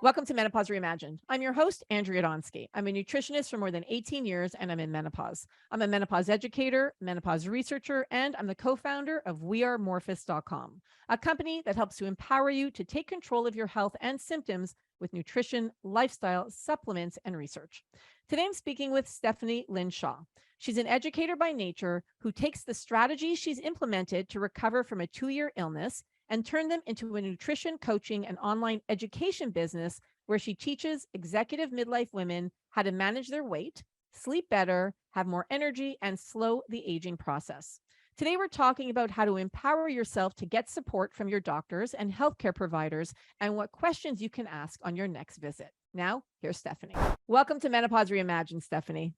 Welcome to Menopause Reimagined. I'm your host, Andrea Donsky. I'm a nutritionist for more than 18 years and I'm in menopause. I'm a menopause educator, menopause researcher, and I'm the co-founder of Wearemorphus.com, a company that helps to empower you to take control of your health and symptoms with nutrition, lifestyle, supplements, and research. Today, I'm speaking with Stephanie Lynn Shaw. She's an educator by nature who takes the strategies she's implemented to recover from a 2-year illness and turn them into a nutrition coaching and online education business where she teaches executive midlife women how to manage their weight, sleep better, have more energy, and slow the aging process. Today, we're talking about how to empower yourself to get support from your doctors and healthcare providers and what questions you can ask on your next visit. Now, here's Stephanie. Welcome to Menopause Reimagined, Stephanie.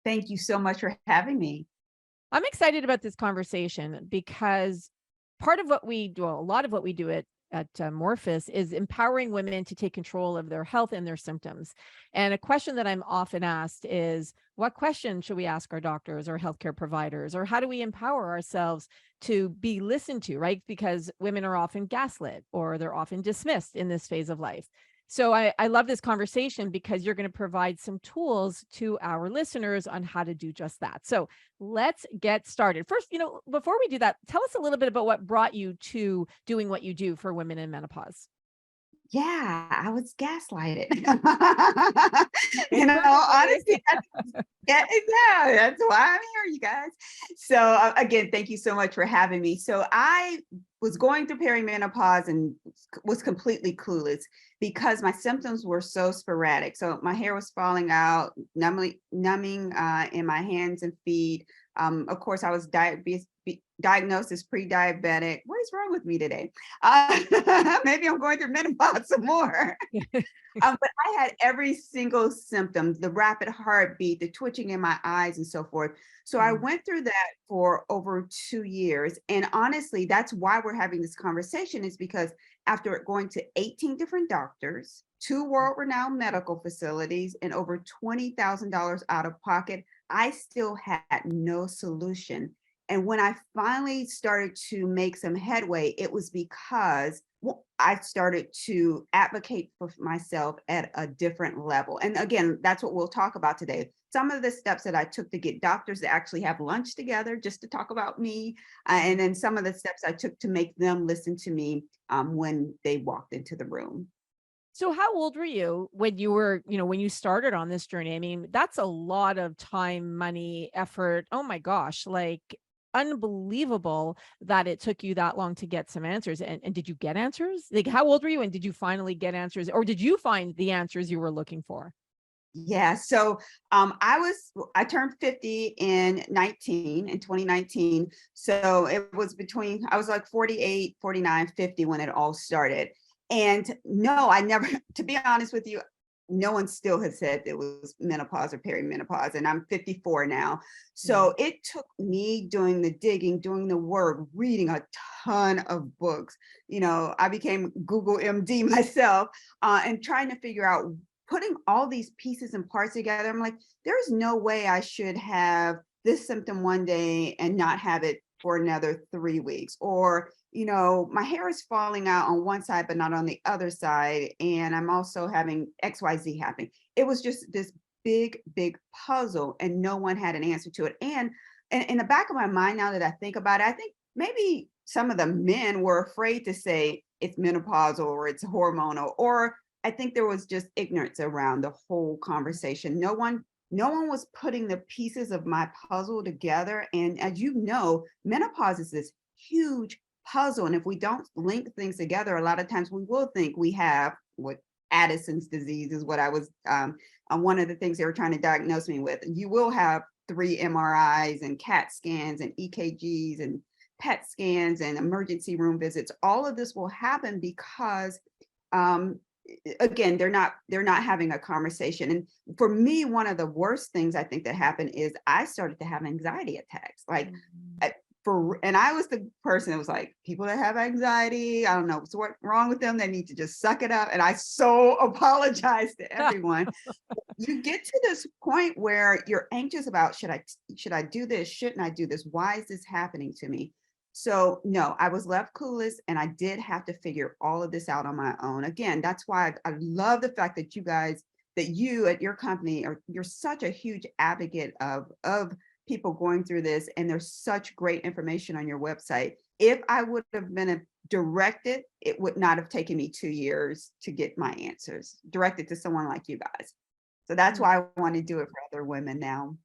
Thank you so much for having me. I'm excited about this conversation because part of what we do, a lot of what we do at Morphus is empowering women to take control of their health and their symptoms. And a question that I'm often asked is, what question should we ask our doctors or healthcare providers? Or how do we empower ourselves to be listened to, right? Because women are often gaslit or they're often dismissed in this phase of life. So I love this conversation because you're going to provide some tools to our listeners on how to do just that. So let's get started. First, before we do that, tell us a little bit about what brought you to doing what you do for women in menopause. Yeah, I was gaslighted. Right. Honestly, that's why I'm here, you guys. So again, thank you so much for having me. So I was going through perimenopause and was completely clueless because my symptoms were so sporadic. So my hair was falling out, numbing in my hands and feet. Of course, I was diagnosed as pre-diabetic. What is wrong with me today? Maybe I'm going through menopause some more. But I had every single symptom, the rapid heartbeat, the twitching in my eyes and so forth. So I went through that for over 2 years. And honestly, that's why we're having this conversation, is because after going to 18 different doctors, 2 world-renowned medical facilities, and over $20,000 out of pocket, I still had no solution. And when I finally started to make some headway, it was because I started to advocate for myself at a different level. And again, that's what we'll talk about today. Some of the steps that I took to get doctors to actually have lunch together just to talk about me. And then some of the steps I took to make them listen to me when they walked into the room. So how old were you when you were, when you started on this journey? I mean, that's a lot of time, money, effort. Oh my gosh, like unbelievable that it took you that long to get some answers. And did you get answers? Like, how old were you and did you finally get answers, or did you find the answers you were looking for? Yeah, so I turned 50 in 2019. So it was I was like 48, 49, 50 when it all started. And no, I never, to be honest with you, no one still has said it was menopause or perimenopause, and I'm 54 now. Yeah. So it took me doing the digging, doing the work, reading a ton of books. I became Google MD myself, and trying to figure out, putting all these pieces and parts together. I'm like, there's no way I should have this symptom one day and not have it for another 3 weeks. Or, my hair is falling out on one side, but not on the other side. And I'm also having XYZ happening. It was just this big, big puzzle, and no one had an answer to it. And in the back of my mind, now that I think about it, I think maybe some of the men were afraid to say it's menopausal or it's hormonal, or I think there was just ignorance around the whole conversation. No one was putting the pieces of my puzzle together. And as you know, menopause is this huge puzzle. And if we don't link things together, a lot of times we will think we have what Addison's disease is, what I was one of the things they were trying to diagnose me with. You will have 3 MRIs and CAT scans and EKGs and PET scans and emergency room visits. All of this will happen because again, they're not having a conversation. And for me, one of the worst things I think that happened is I started to have anxiety attacks. And I was the person that was like, people that have anxiety, I don't know what's wrong with them. They need to just suck it up. And I so apologize to everyone. You get to this point where you're anxious about, should I do this? Shouldn't I do this? Why is this happening to me? So no, I was left clueless, and I did have to figure all of this out on my own. Again, that's why I love the fact that you at your company you're such a huge advocate of people going through this, and there's such great information on your website. If I would have been directed, it would not have taken me 2 years to get my answers directed to someone like you guys. So that's why I want to do it for other women now.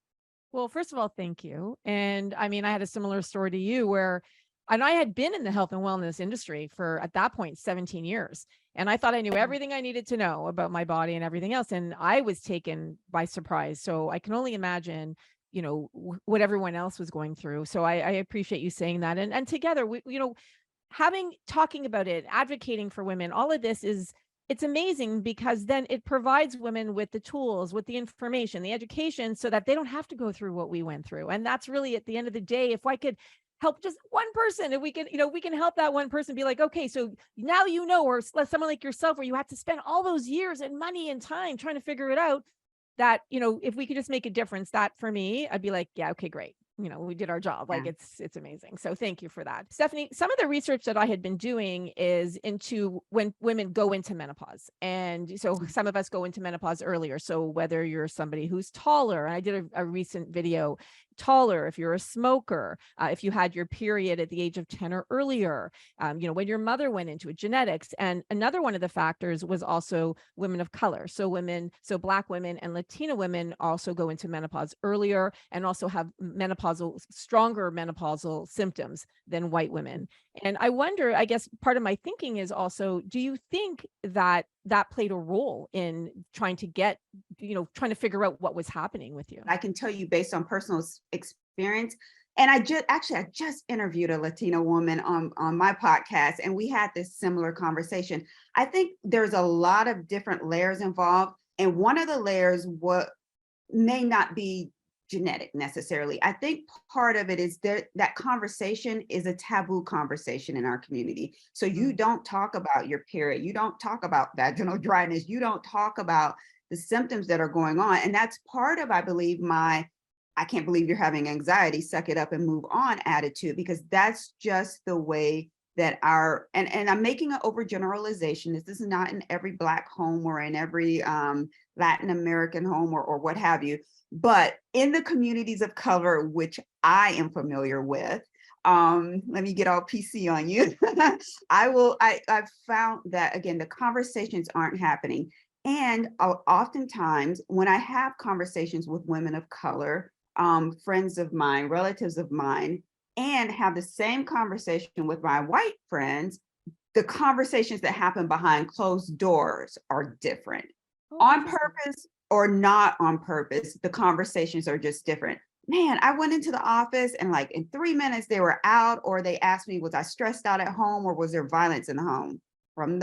Well, first of all, thank you. And I mean, I had a similar story to you where, and I had been in the health and wellness industry for at that point 17 years. And I thought I knew everything I needed to know about my body and everything else. And I was taken by surprise. So I can only imagine, what everyone else was going through. So I appreciate you saying that. And together, talking about it, advocating for women, all of this it's amazing because then it provides women with the tools, with the information, the education, so that they don't have to go through what we went through. And that's really at the end of the day, if I could help just one person, if we can help that one person be like, okay, so now, or someone like yourself, where you have to spend all those years and money and time trying to figure it out, that, if we could just make a difference, that for me, I'd be like, yeah, okay, great. We did our job. Like Yeah. it's amazing. So thank you for that. Stephanie, some of the research that I had been doing is into when women go into menopause. And so some of us go into menopause earlier. So whether you're somebody who's taller, and I did a recent video, taller, if you're a smoker, if you had your period at the age of 10 or earlier, when your mother went into it, genetics. And another one of the factors was also women of color. So Black women and Latina women also go into menopause earlier and also have stronger menopausal symptoms than white women. And I wonder, I guess part of my thinking is also, do you think that played a role in trying to figure out what was happening with you? I can tell you based on personal experience. And I just interviewed a Latina woman on my podcast, and we had this similar conversation. I think there's a lot of different layers involved. And one of the layers may not be genetic necessarily. I think part of it is that conversation is a taboo conversation in our community. So you don't talk about your period, you don't talk about vaginal dryness, you don't talk about the symptoms that are going on. And that's part of, I believe, I can't believe you're having anxiety, suck it up and move on attitude, because that's just the way that and I'm making an overgeneralization. This is not in every Black home or in every Latin American home or what have you. But in the communities of color, which I am familiar with, let me get all PC on you. I've found that, again, the conversations aren't happening. And oftentimes when I have conversations with women of color, friends of mine, relatives of mine, and have the same conversation with my white friends, the conversations that happen behind closed doors are different. On purpose or not on purpose, the conversations are just different. Man, I went into the office and like in 3 minutes they were out, or they asked me, was I stressed out at home or was there violence in the home? From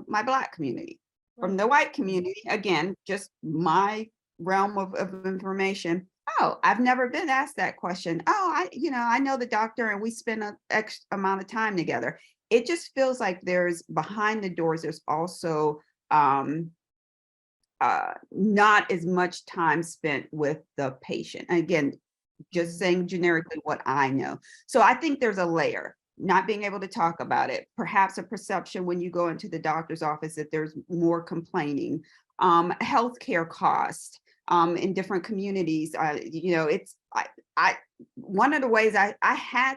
my Black community. From the white community, again, just my realm of information. Oh, I've never been asked that question. Oh, I know the doctor and we spend an X amount of time together. It just feels like there's behind the doors, there's also not as much time spent with the patient. Again, just saying generically what I know. So I think there's a layer, not being able to talk about it, perhaps a perception when you go into the doctor's office that there's more complaining, healthcare costs in different communities. One of the ways I had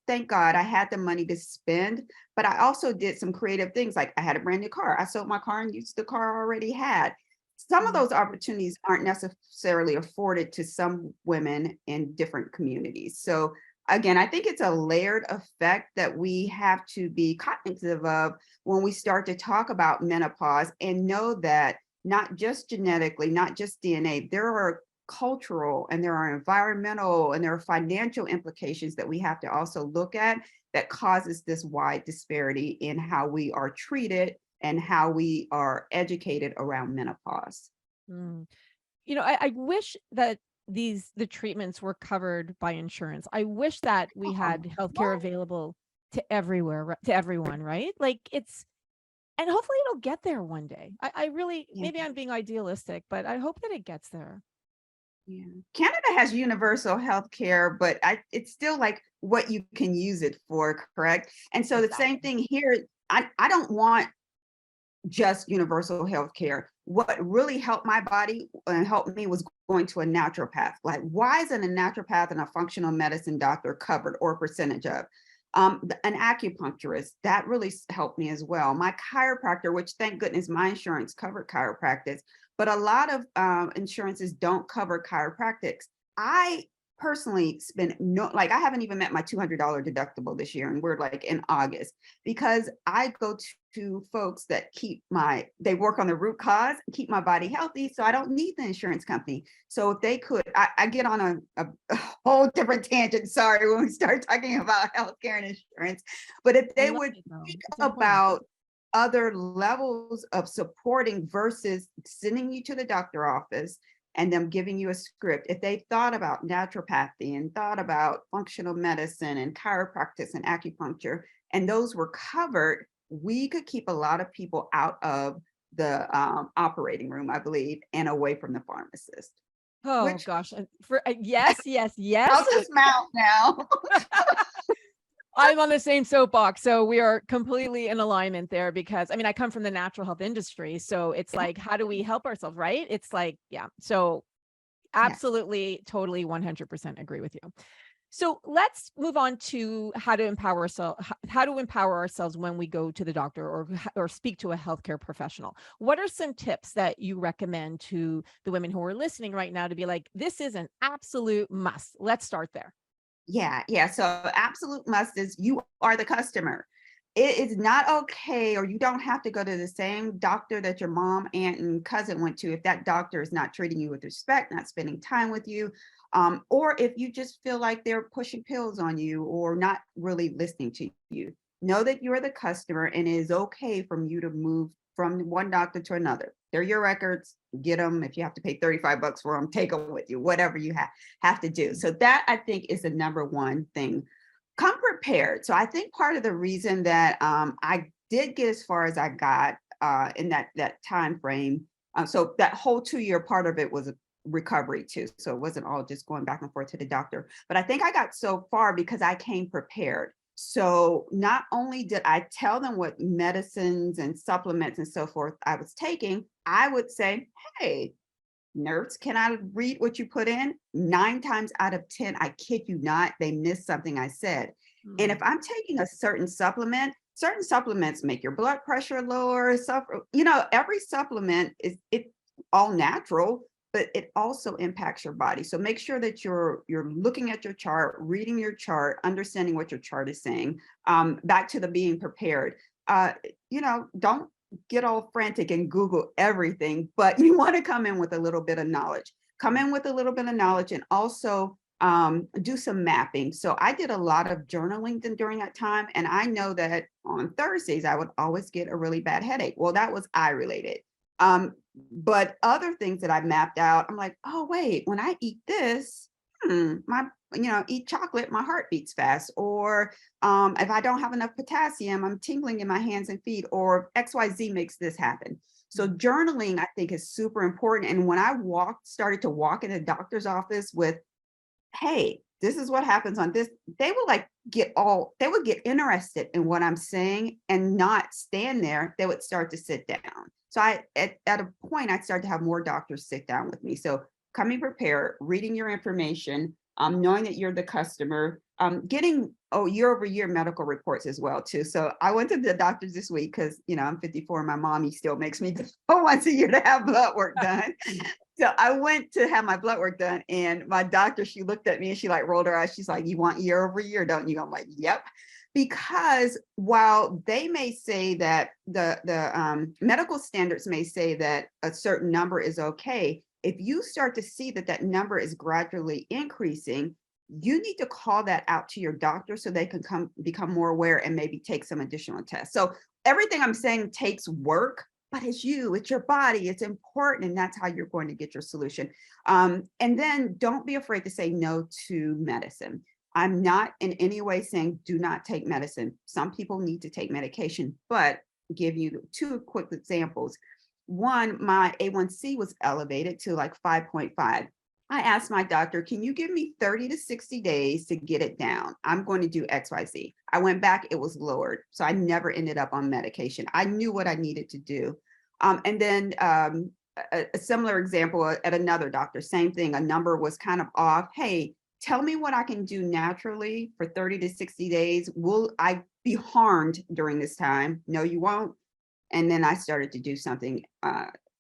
thank God I had the money to spend, but I also did some creative things. Like I had a brand new car. I sold my car and used the car I already had. Some of those opportunities aren't necessarily afforded to some women in different communities. So again, I think it's a layered effect that we have to be cognizant of when we start to talk about menopause, and know that not just genetically, not just DNA, there are cultural and there are environmental and there are financial implications that we have to also look at that causes this wide disparity in how we are treated and how we are educated around menopause. I wish that the treatments were covered by insurance. I wish that we had healthcare available to everyone, right? Like and hopefully it'll get there one day. I really, maybe I'm being idealistic, but I hope that it gets there. Yeah. Canada has universal health care, but it's still like what you can use it for, correct? And so the same Exactly. thing here. I don't want just universal health care. What really helped my body and helped me was going to a naturopath. Like, why isn't a naturopath and a functional medicine doctor covered or percentage of? An acupuncturist, that really helped me as well. My chiropractor, which thank goodness my insurance covered chiropractic, but a lot of insurances don't cover chiropractics. I personally spend no, like I haven't even met my $200 deductible this year, and we're like in August, because I go to folks that they work on the root cause, keep my body healthy, so I don't need the insurance company. So if they could, I get on a whole different tangent, sorry, when we start talking about healthcare and insurance, but if I they love would it though. think It's important. about other levels of supporting versus sending you to the doctor office and them giving you a script, if they thought about naturopathy and thought about functional medicine and chiropractic and acupuncture, and those were covered, we could keep a lot of people out of the operating room, I believe, and away from the pharmacist, Oh which gosh. And for yes, yes, yes. I'll just mount now. I'm on the same soapbox. So we are completely in alignment there because I mean, I come from the natural health industry. So it's Yeah. like, how do we help ourselves? Right. It's like, yeah. So Yes. absolutely, totally 100% agree with you. So let's move on to how to empower ourselves, how to empower ourselves when we go to the doctor or speak to a healthcare professional. What are some tips that you recommend to the women who are listening right now to be like, this is an absolute must? Let's start there. Yeah, yeah. So absolute must is you are the customer. It is not okay, or you don't have to go to the same doctor that your mom, aunt, and cousin went to if that doctor is not treating you with respect, not spending time with you, or if you just feel like they're pushing pills on you or not really listening to you. Know that you're the customer, and it is okay for you to move from one doctor to another. They're your records. Get them. If you have to pay 35 bucks for them, take them with you. Whatever you have to do. So that, I think, is the number one thing. Come prepared. So I think part of the reason that I did get as far as I got in that time frame, so that whole 2 year part of it was a recovery too. So it wasn't all just going back and forth to the doctor. But I think I got so far because I came prepared. So not only did I tell them what medicines and supplements and so forth I was taking, I would say, hey, nurse, can I read what you put in? 9 times out of 10, I kid you not, they missed something I said. And if Mm. I'm taking a certain supplements make your blood pressure lower. Every supplement is it all natural, but it also impacts your body. So make sure that you're looking at your chart, reading your chart, understanding what your chart is saying. Back to the being prepared. Don't get all frantic and Google everything, but you want to come in with a little bit of knowledge. Come in with a little bit of knowledge and also do some mapping. So I did a lot of journaling during that time. And I know that on Thursdays, I would always get a really bad headache. Well, that was eye related. But other things that I mapped out, I'm like, oh, wait, when I eat this, eat chocolate, my heart beats fast. Or if I don't have enough potassium, I'm tingling in my hands and feet, or XYZ makes this happen. So Mhm. journaling, I think, is super important. And when I started to walk in the doctor's office with, hey, this is what happens on this, they would they would get interested in what I'm saying and not stand there. They would start to sit down. So at a point, I started to have more doctors sit down with me. So coming prepared, reading your information, knowing that you're the customer, getting year over year medical reports as well too. So I went to the doctors this week because I'm 54 and my mommy still makes me go once a year to have blood work done. So I went to have my blood work done, and my doctor, she looked at me and she like rolled her eyes. She's like, "You want year over year, don't you?" I'm like, "Yep." Because while they may say that the medical standards may say that a certain number is okay, if you start to see that that number is gradually increasing, you need to call that out to your doctor so they can become more aware and maybe take some additional tests. So everything I'm saying takes work, but it's your body, it's important, and that's how you're going to get your solution. And then don't be afraid to say no to medicine. I'm not in any way saying do not take medicine. Some people need to take medication, but give you two quick examples. One, my A1C was elevated to like 5.5. I asked my doctor, can you give me 30 to 60 days to get it down? I'm going to do XYZ. I went back, it was lowered. So I never ended up on medication. I knew what I needed to do. And then a similar example at another doctor, same thing. A number was kind of off. Hey, tell me what I can do naturally for 30 to 60 days. Will I be harmed during this time? No, you won't. And then I started to do something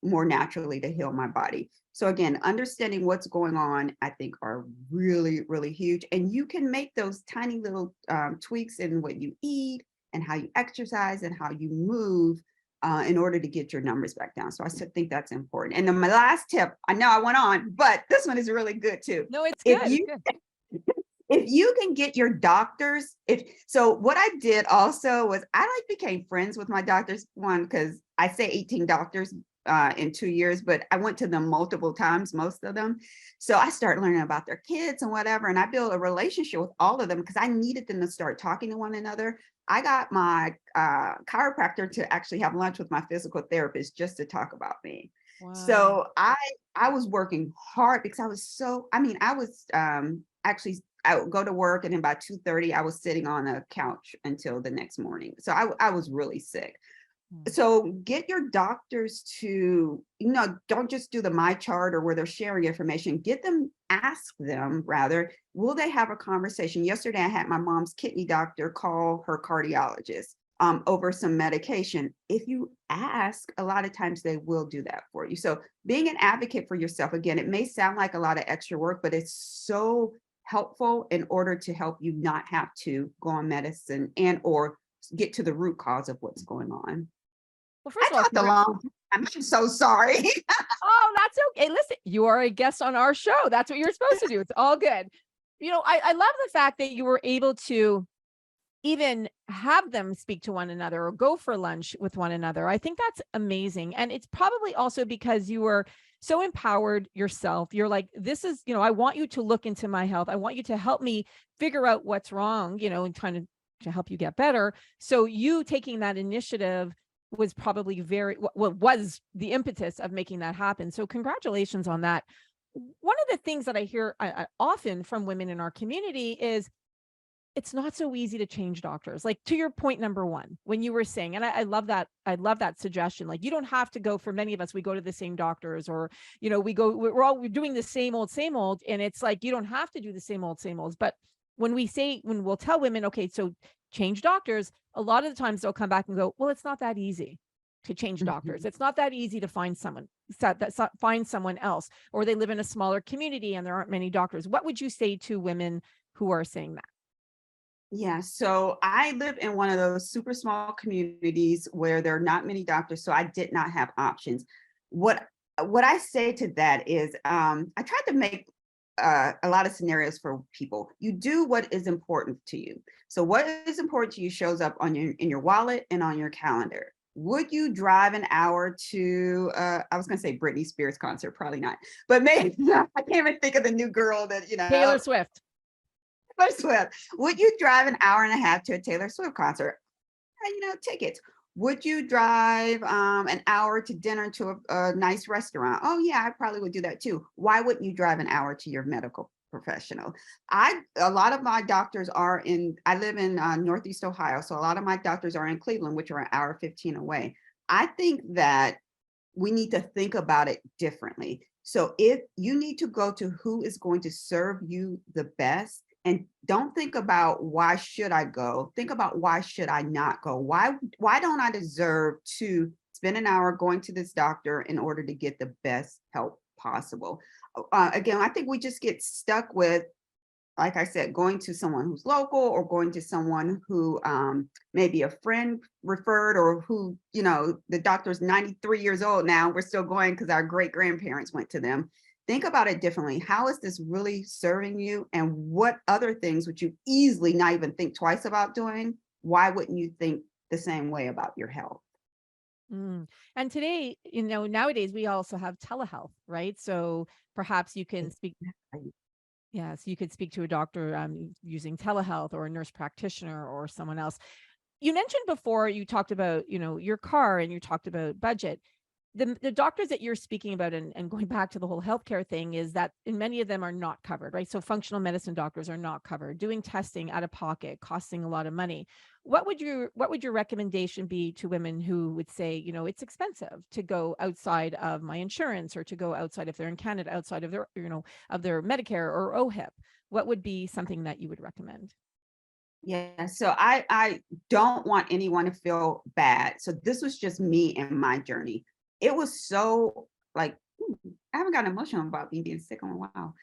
more naturally to heal my body. So again, understanding what's going on, I think are really, really huge. And you can make those tiny little tweaks in what you eat and how you exercise and how you move in order to get your numbers back down. So I think that's important. And then my last tip, I know I went on, but this one is really good too. No, it's If good. you It's good. if you can get your doctors, what I did also was I became friends with my doctors, one, because I say 18 doctors in 2 years, but I went to them multiple times, most of them. So I started learning about their kids and whatever. And I built a relationship with all of them because I needed them to start talking to one another. I got my chiropractor to actually have lunch with my physical therapist just to talk about me. Wow. So I was working hard because I was actually I would go to work and then by 2:30 I was sitting on a couch until the next morning. So I was really sick. Mm. So get your doctors to, don't just do the my chart or where they're sharing information. Ask them rather, will they have a conversation? Yesterday, I had my mom's kidney doctor call her cardiologist over some medication. If you ask, a lot of times they will do that for you. So being an advocate for yourself, again, it may sound like a lot of extra work, but it's so helpful in order to help you not have to go on medicine and or get to the root cause of what's going on. Well, I first of all, talked a long time. I'm so sorry. oh, that's okay. Listen, you are a guest on our show. That's what you're supposed to do. It's all good. I love the fact that you were able to even have them speak to one another or go for lunch with one another. I think that's amazing. And it's probably also because you were so empowered yourself. You're like, this is, I want you to look into my health. I want you to help me figure out what's wrong, and trying to help you get better. So you taking that initiative was probably was the impetus of making that happen. So congratulations on that. One of the things that I hear often from women in our community is it's not so easy to change doctors. Like to your point number one, when you were saying, and I love that. I love that suggestion. Like you don't have to go, for many of us, we go to the same doctors or, we're doing the same old. And it's like, you don't have to do the same old. But when we'll tell women, okay, so change doctors, a lot of the times they'll come back and go, well, it's not that easy to change doctors. It's not that easy to find find someone else, or they live in a smaller community and there aren't many doctors. What would you say to women who are saying that? Yeah, so I live in one of those super small communities where there are not many doctors, so I did not have options. What what I say to that is, I tried to make a lot of scenarios for people. You do what is important to you. So what is important to you shows up on in your wallet and on your calendar. Would you drive an hour to I was gonna say Britney Spears concert, probably not, but maybe I can't even think of the new girl that Taylor Swift. Taylor Swift. Would you drive an hour and a half to a Taylor Swift concert? Tickets. Would you drive an hour to dinner to a nice restaurant? Oh yeah, I probably would do that too. Why wouldn't you drive an hour to your medical professional? A lot of my doctors are I live in Northeast Ohio, so a lot of my doctors are in Cleveland, which are an hour 15 away. I think that we need to think about it differently. So if you need to go to who is going to serve you the best, and don't think about why should I go, think about why should I not go? Why don't I deserve to spend an hour going to this doctor in order to get the best help possible? Again, I think we just get stuck with, like I said, going to someone who's local or going to someone who maybe a friend referred, or who, the doctor's 93 years old now. We're still going because our great grandparents went to them. Think about it differently. How is this really serving you? And what other things would you easily not even think twice about doing? Why wouldn't you think the same way about your health? Mm. And today, nowadays we also have telehealth, right? So perhaps you can speak. Exactly. Yes, you could speak to a doctor using telehealth, or a nurse practitioner or someone else. You mentioned before, you talked about, your car, and you talked about budget. the doctors that you're speaking about, and going back to the whole healthcare thing, is that in many of them are not covered, right? So functional medicine doctors are not covered. Doing testing out of pocket, costing a lot of money. What would your recommendation be to women who would say, it's expensive to go outside of my insurance, or to go outside, if they're in Canada, outside of their, of their Medicare or OHIP? What would be something that you would recommend? Yeah, so I don't want anyone to feel bad. So this was just me and my journey. It was so like I haven't gotten emotional about me being sick in a while.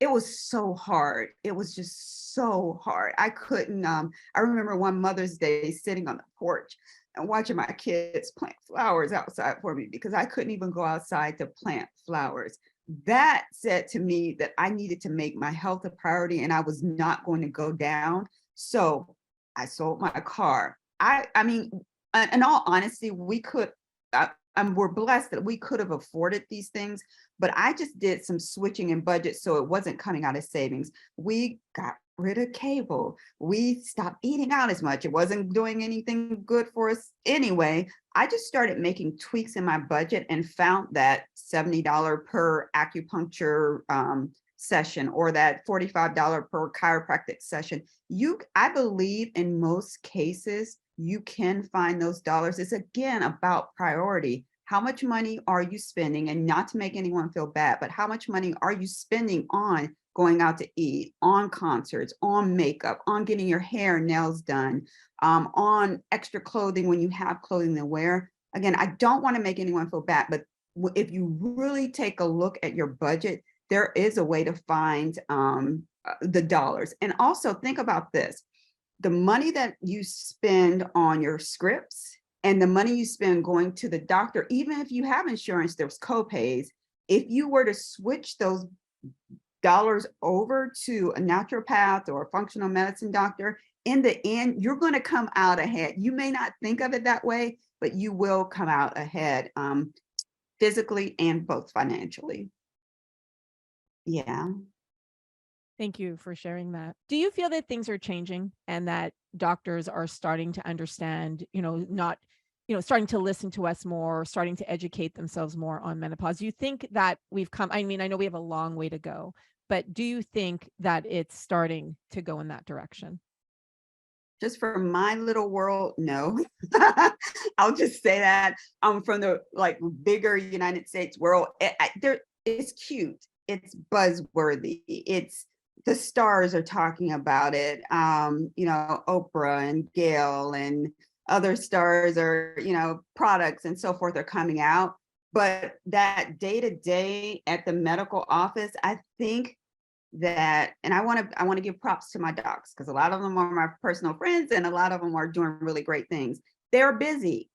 It was so hard. It was just so hard. I couldn't I remember one Mother's Day sitting on the porch and watching my kids plant flowers outside for me because I couldn't even go outside to plant flowers. That said to me that I needed to make my health a priority and I was not going to go down. So I sold my car. I mean, in all honesty, we could we're blessed that we could have afforded these things, but I just did some switching in budget so it wasn't coming out of savings. We got rid of cable. We stopped eating out as much. It wasn't doing anything good for us anyway. I just started making tweaks in my budget and found that $70 per acupuncture session, or that $45 per chiropractic session. I believe in most cases, you can find those dollars. It's again about priority. How much money are you spending? And not to make anyone feel bad, but how much money are you spending on going out to eat, on concerts, on makeup, on getting your hair and nails done, on extra clothing when you have clothing to wear? Again, I don't want to make anyone feel bad, but if you really take a look at your budget, there is a way to find the dollars. And also think about this. The money that you spend on your scripts and the money you spend going to the doctor, even if you have insurance, there's co-pays. If you were to switch those dollars over to a naturopath or a functional medicine doctor, in the end, you're going to come out ahead. You may not think of it that way, but you will come out ahead physically and both financially. Yeah. Thank you for sharing that. Do you feel that things are changing and that doctors are starting to understand, not, starting to listen to us more, starting to educate themselves more on menopause? Do you think that we've come, I mean, I know we have a long way to go, but do you think that it's starting to go in that direction? Just for my little world, no. I'll just say that. From the bigger United States world, it's cute. It's buzzworthy. It's the stars are talking about it. Oprah and Gail and other stars are, products and so forth are coming out. But that day to day at the medical office, I think that, and I want to give props to my docs because a lot of them are my personal friends and a lot of them are doing really great things. They're busy.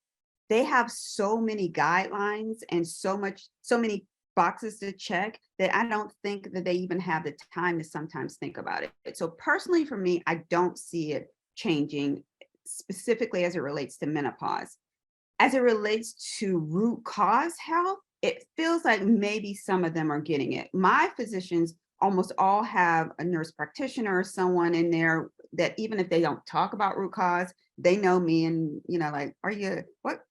They have so many guidelines and so many boxes to check that I don't think that they even have the time to sometimes think about it. So personally for me, I don't see it changing specifically as it relates to menopause. As it relates to root cause health, it feels like maybe some of them are getting it. My physicians almost all have a nurse practitioner or someone in there that even if they don't talk about root cause, they know me and, are you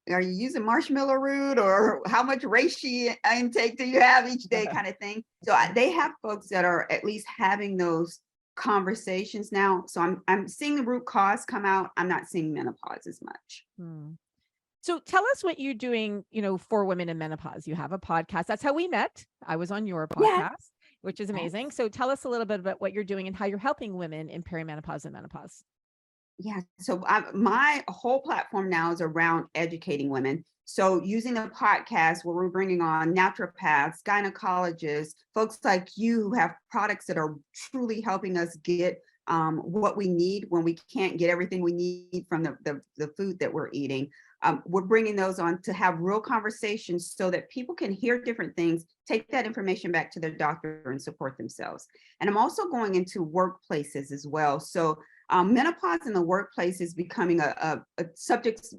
using marshmallow root, or how much reishi intake do you have each day kind of thing. So they have folks that are at least having those conversations now. So I'm seeing the root cause come out. I'm not seeing menopause as much. So tell us what you're doing, for women in menopause. You have a podcast. That's how we met. I was on your podcast, which is amazing. So tell us a little bit about what you're doing and how you're helping women in perimenopause and menopause. Yeah. So my whole platform now is around educating women. So using a podcast where we're bringing on naturopaths, gynecologists, folks like you who have products that are truly helping us get what we need when we can't get everything we need from the food that we're eating. We're bringing those on to have real conversations so that people can hear different things, take that information back to their doctor and support themselves. And I'm also going into workplaces as well. So menopause in the workplace is becoming a subject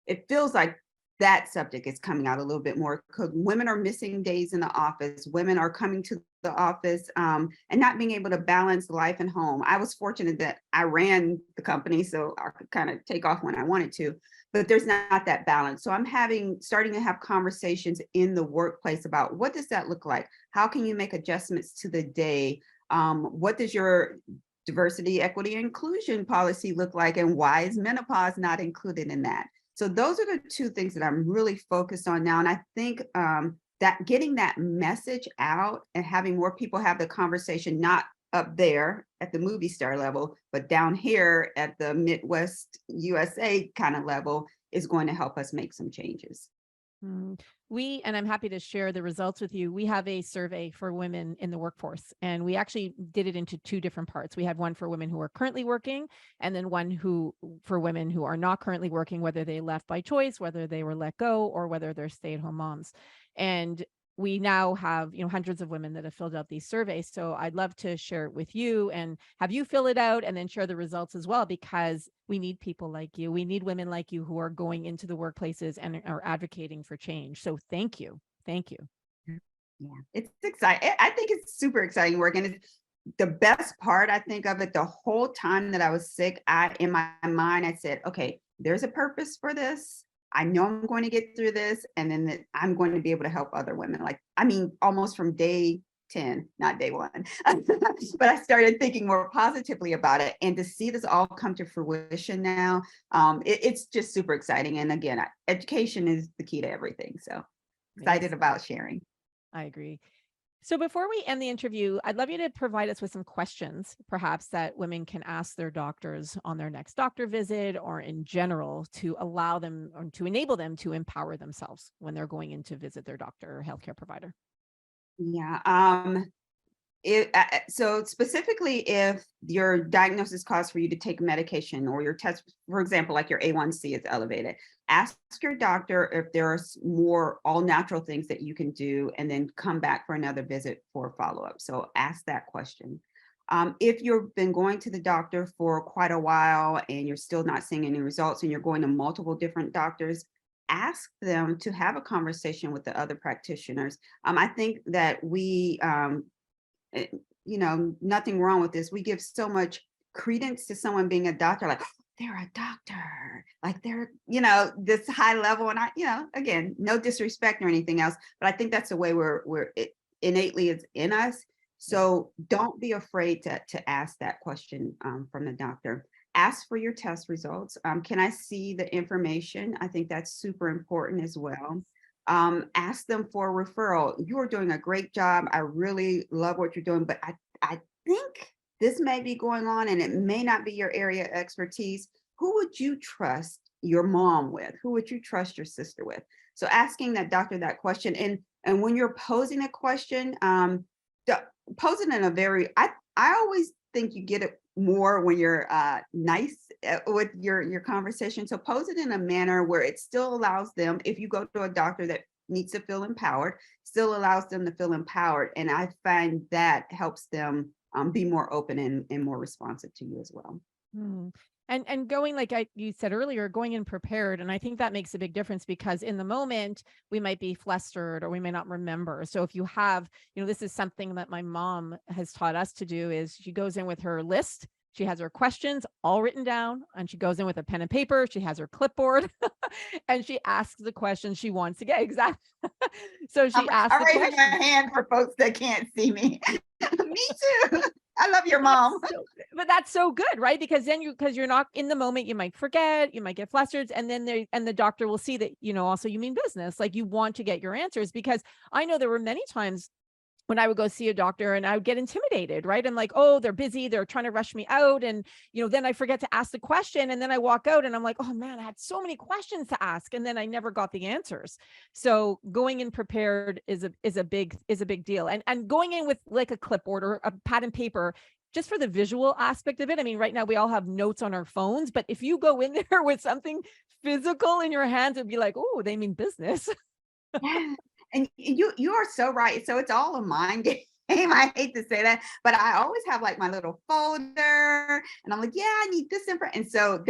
it feels like that subject is coming out a little bit more, because women are missing days in the office. Women are coming to the office and not being able to balance life and home. I was fortunate that I ran the company, so I could kind of take off when I wanted to, but there's not that balance. So I'm starting to have conversations in the workplace about, what does that look like? How can you make adjustments to the day? What does your diversity, equity, inclusion policy look like? And why is menopause not included in that? So those are the two things that I'm really focused on now. And I think that getting that message out and having more people have the conversation, not up there at the movie star level, but down here at the Midwest USA kind of level, is going to help us make some changes. And I'm happy to share the results with you. We have a survey for women in the workforce, and we actually did it into two different parts. We had one for women who are currently working, and then one for women who are not currently working, whether they left by choice, whether they were let go, or whether they're stay-at-home moms. And we now have, hundreds of women that have filled out these surveys. So I'd love to share it with you and have you fill it out and then share the results as well, because we need people like you. We need women like you who are going into the workplaces and are advocating for change. So thank you. Thank you. Yeah, it's exciting. I think it's super exciting work. And it's the best part, I think, of it, the whole time that I was sick, in my mind, I said, okay, there's a purpose for this. I know I'm going to get through this, and then I'm going to be able to help other women. Almost from day 10, not day 1, but I started thinking more positively about it, and to see this all come to fruition now, it's just super exciting. And again, education is the key to everything. So excited about sharing. I agree. So before we end the interview, I'd love you to provide us with some questions, perhaps, that women can ask their doctors on their next doctor visit, or in general, to allow them or to enable them to empower themselves when they're going in to visit their doctor or healthcare provider. Yeah. So specifically, if your diagnosis calls for you to take medication, or your test, for example, like your A1C is elevated, ask your doctor if there are more all natural things that you can do, and then come back for another visit for follow-up. So ask that question. If you've been going to the doctor for quite a while and you're still not seeing any results, and you're going to multiple different doctors, ask them to have a conversation with the other practitioners. I think that nothing wrong with this. We give so much credence to someone being a doctor, like, oh, they're a doctor, like they're, this high level. And again, no disrespect or anything else, but I think that's the way it innately is in us. So don't be afraid to ask that question from the doctor. Ask for your test results. Can I see the information? I think that's super important as well. Ask them for a referral. You are doing a great job. I really love what you're doing, but I think this may be going on, and it may not be your area of expertise. Who would you trust your mom with? Who would you trust your sister with? So asking that doctor that question, and when you're posing a question, pose it in a very, I always think you get it more when you're nice with your conversation. So pose it in a manner where it still allows them, if you go to a doctor that needs to feel empowered, still allows them to feel empowered. And I find that helps them be more open and more responsive to you as well. And going, like you said earlier, going in prepared. And I think that makes a big difference, because in the moment we might be flustered or we may not remember. So if you have, this is something that my mom has taught us to do, is she goes in with her list. She has her questions all written down, and she goes in with a pen and paper. She has her clipboard and she asks the questions she wants to get. Exactly. So she asks I'm raising my hand for folks that can't see me. Me too. I love your mom. But that's so good, right? Because then because you're not in the moment, you might forget, you might get flustered, and then the doctor will see that, also you mean business, like you want to get your answers. Because I know there were many times when I would go see a doctor and I would get intimidated, right? I'm like, oh, they're busy. They're trying to rush me out. And, then I forget to ask the question, and then I walk out and I'm like, oh man, I had so many questions to ask. And then I never got the answers. So going in prepared is a big deal. And going in with like a clipboard or a pad and paper, just for the visual aspect of it. I mean, right now we all have notes on our phones, but if you go in there with something physical in your hands, it'd be like, oh, they mean business. Yeah. And you are so right. So it's all a mind game. I hate to say that, but I always have like my little folder, and I'm like, yeah, I need this info. And so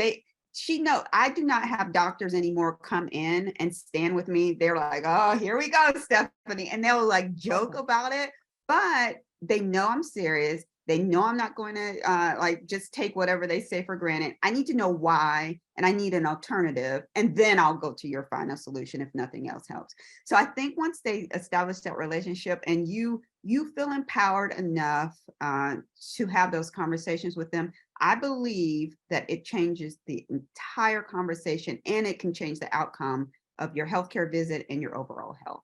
I do not have doctors anymore come in and stand with me. They're like, oh, here we go, Stephanie. And they'll like joke about it, but they know I'm serious. They know I'm not going to like just take whatever they say for granted. I need to know why, and I need an alternative, and then I'll go to your final solution if nothing else helps. So I think once they establish that relationship and you feel empowered enough to have those conversations with them, I believe that it changes the entire conversation, and it can change the outcome of your healthcare visit and your overall health.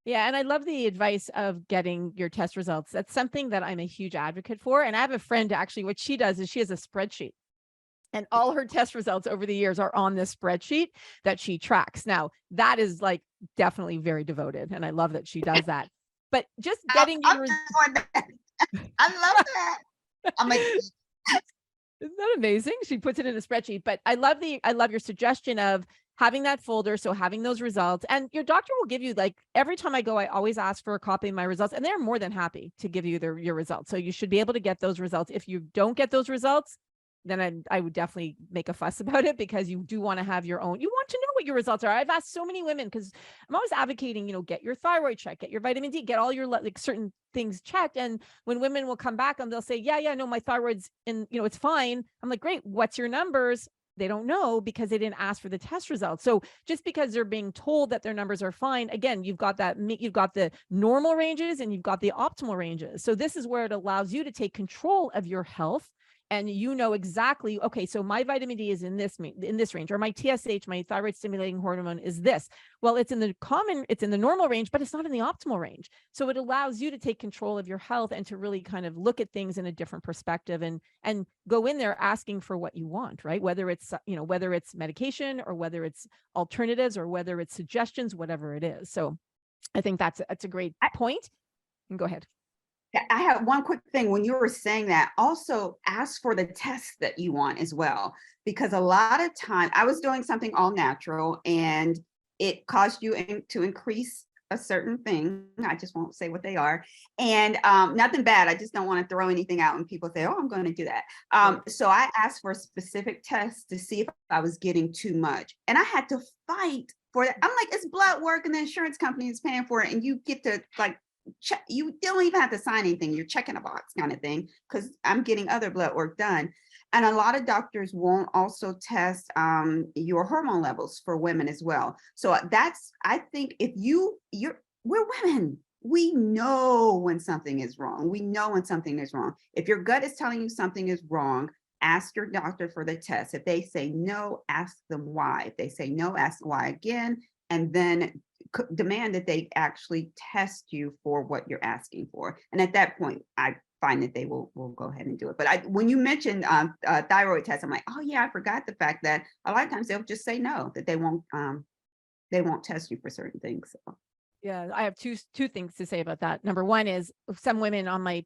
Yeah. And I love the advice of getting your test results. That's something that I'm a huge advocate for. And I have a friend, actually, what she does is she has a spreadsheet, and all her test results over the years are on this spreadsheet that she tracks. Now, that is like definitely very devoted. And I love that she does that. But just getting I'm doing that. I love that. I'm like, isn't that amazing? She puts it in a spreadsheet. But I love your suggestion of having that folder. So having those results, and your doctor will give you, like, every time I go, I always ask for a copy of my results, and they're more than happy to give you your results. So you should be able to get those results. If you don't get those results, then I would definitely make a fuss about it, because you do want to have your own. You want to know what your results are. I've asked so many women, because I'm always advocating, get your thyroid checked, get your vitamin D, get all your like certain things checked. And when women will come back and they'll say, yeah, no, my thyroid's it's fine. I'm like, great. What's your numbers? They don't know, because they didn't ask for the test results. So just because they're being told that their numbers are fine, again, you've got the normal ranges and you've got the optimal ranges. So this is where it allows you to take control of your health. And exactly, okay, so my vitamin D is in this range, or my TSH, my thyroid stimulating hormone, is this. Well, it's in the normal range, but it's not in the optimal range. So it allows you to take control of your health and to really kind of look at things in a different perspective, and go in there asking for what you want, right? Whether it's medication, or whether it's alternatives, or whether it's suggestions, whatever it is. So I think that's a great point. And go ahead. I have one quick thing. When you were saying that, also ask for the test that you want as well, because a lot of time I was doing something all natural and it caused you to increase a certain thing. I just won't say what they are, and nothing bad. I just don't want to throw anything out and people say, oh, I'm going to do that. So I asked for a specific test to see if I was getting too much, and I had to fight for that. I'm like, it's blood work and the insurance company is paying for it, and you get to like check, you don't even have to sign anything, you're checking a box kind of thing, because I'm getting other blood work done. And a lot of doctors won't also test your hormone levels for women as well. So I think if we're women, we know when something is wrong. We know when something is wrong. If your gut is telling you something is wrong, ask your doctor for the test. If they say no, ask them why. If they say no, ask why again, and then demand that they actually test you for what you're asking for. And at that point, I find that they will go ahead and do it. But when you mentioned thyroid tests, I'm like, oh yeah, I forgot the fact that a lot of times they'll just say no, that they won't test you for certain things. So. Yeah, I have two things to say about that. Number one is, some women on my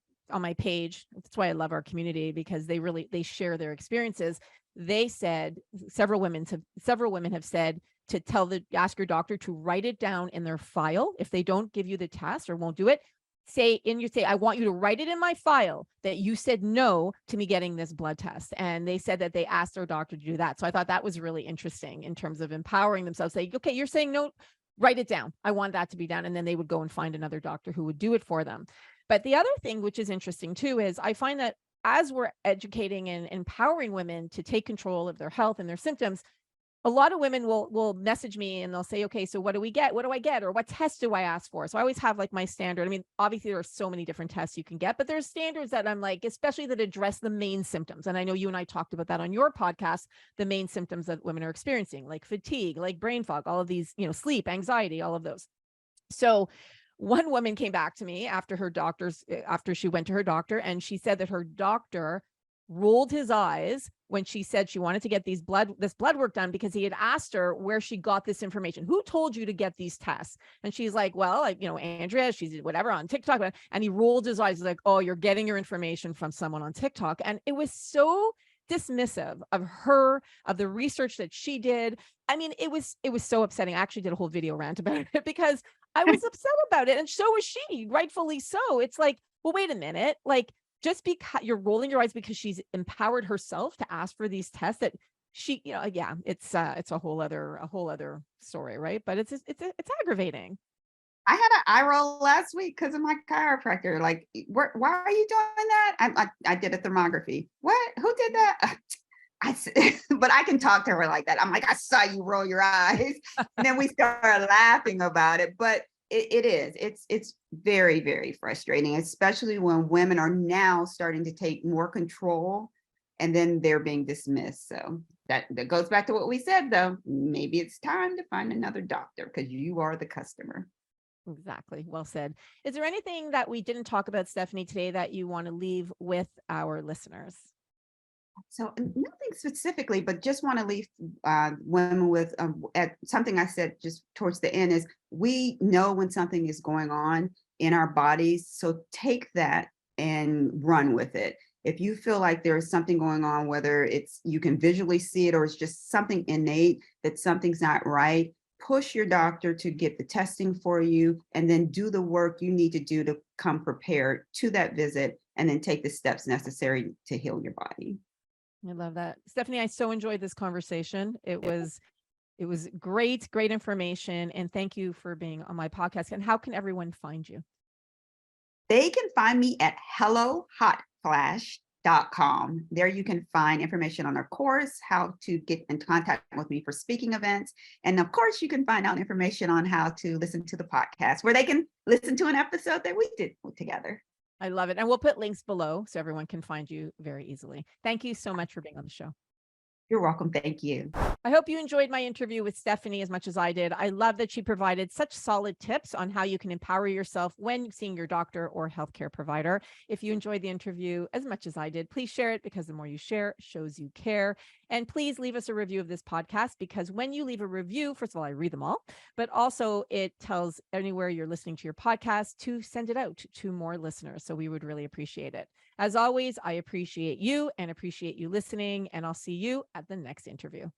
page, that's why I love our community, because they share their experiences. They said several women have said to ask your doctor to write it down in their file. If they don't give you the test or won't do it, say, I want you to write it in my file that you said no to me getting this blood test. And they said that they asked their doctor to do that. So I thought that was really interesting in terms of empowering themselves. Say, okay, you're saying no, write it down. I want that to be done. And then they would go and find another doctor who would do it for them. But the other thing, which is interesting too, is I find that as we're educating and empowering women to take control of their health and their symptoms, a lot of women will message me and they'll say, okay, so what do we get? What do I get? Or what test do I ask for? So I always have like my standard. I mean, obviously there are so many different tests you can get, but there's standards that I'm like, especially that address the main symptoms. And I know you and I talked about that on your podcast, the main symptoms that women are experiencing, like fatigue, like brain fog, all of these, sleep, anxiety, all of those. So one woman came back to me after she went to her doctor, and she said that her doctor rolled his eyes when she said she wanted to get this blood work done, because he had asked her where she got this information. Who told you to get these tests? And she's like, well, Andrea, she's whatever on TikTok. And he rolled his eyes. He's like, oh, you're getting your information from someone on TikTok. And it was so dismissive of her, of the research that she did. I mean, it was so upsetting. I actually did a whole video rant about it because I was upset about it. And so was she, rightfully so. It's like, well, wait a minute. Like, just because you're rolling your eyes because she's empowered herself to ask for these tests that she, yeah, it's a whole other story, right? But it's aggravating. I had an eye roll last week because of my chiropractor. Like, why are you doing that? I did a thermography. What? Who did that? I said, but I can talk to her like that. I'm like, I saw you roll your eyes, and then we started laughing about it. But it is. It's very, very frustrating, especially when women are now starting to take more control, and then they're being dismissed. So that goes back to what we said, though. Maybe it's time to find another doctor because you are the customer. Exactly. Well said. Is there anything that we didn't talk about, Stephanie, today that you want to leave with our listeners? So nothing specifically, but just want to leave women with at something I said just towards the end is we know when something is going on in our bodies. So take that and run with it. If you feel like there is something going on, whether it's you can visually see it or it's just something innate that something's not right, push your doctor to get the testing for you and then do the work you need to do to come prepared to that visit and then take the steps necessary to heal your body. I love that. Stephanie, I so enjoyed this conversation. It was great information. And thank you for being on my podcast. And how can everyone find you? They can find me at hellohotflash.com. There you can find information on our course, how to get in contact with me for speaking events. And of course, you can find out information on how to listen to the podcast where they can listen to an episode that we did together. I love it. And we'll put links below so everyone can find you very easily. Thank you so much for being on the show. You're welcome. Thank you. I hope you enjoyed my interview with Stephanie as much as I did. I love that she provided such solid tips on how you can empower yourself when seeing your doctor or healthcare provider. If you enjoyed the interview as much as I did, please share it because the more you share shows you care. And please leave us a review of this podcast because when you leave a review, first of all, I read them all, but also it tells anywhere you're listening to your podcast to send it out to more listeners. So we would really appreciate it. As always, I appreciate you and appreciate you listening, and I'll see you at the next interview.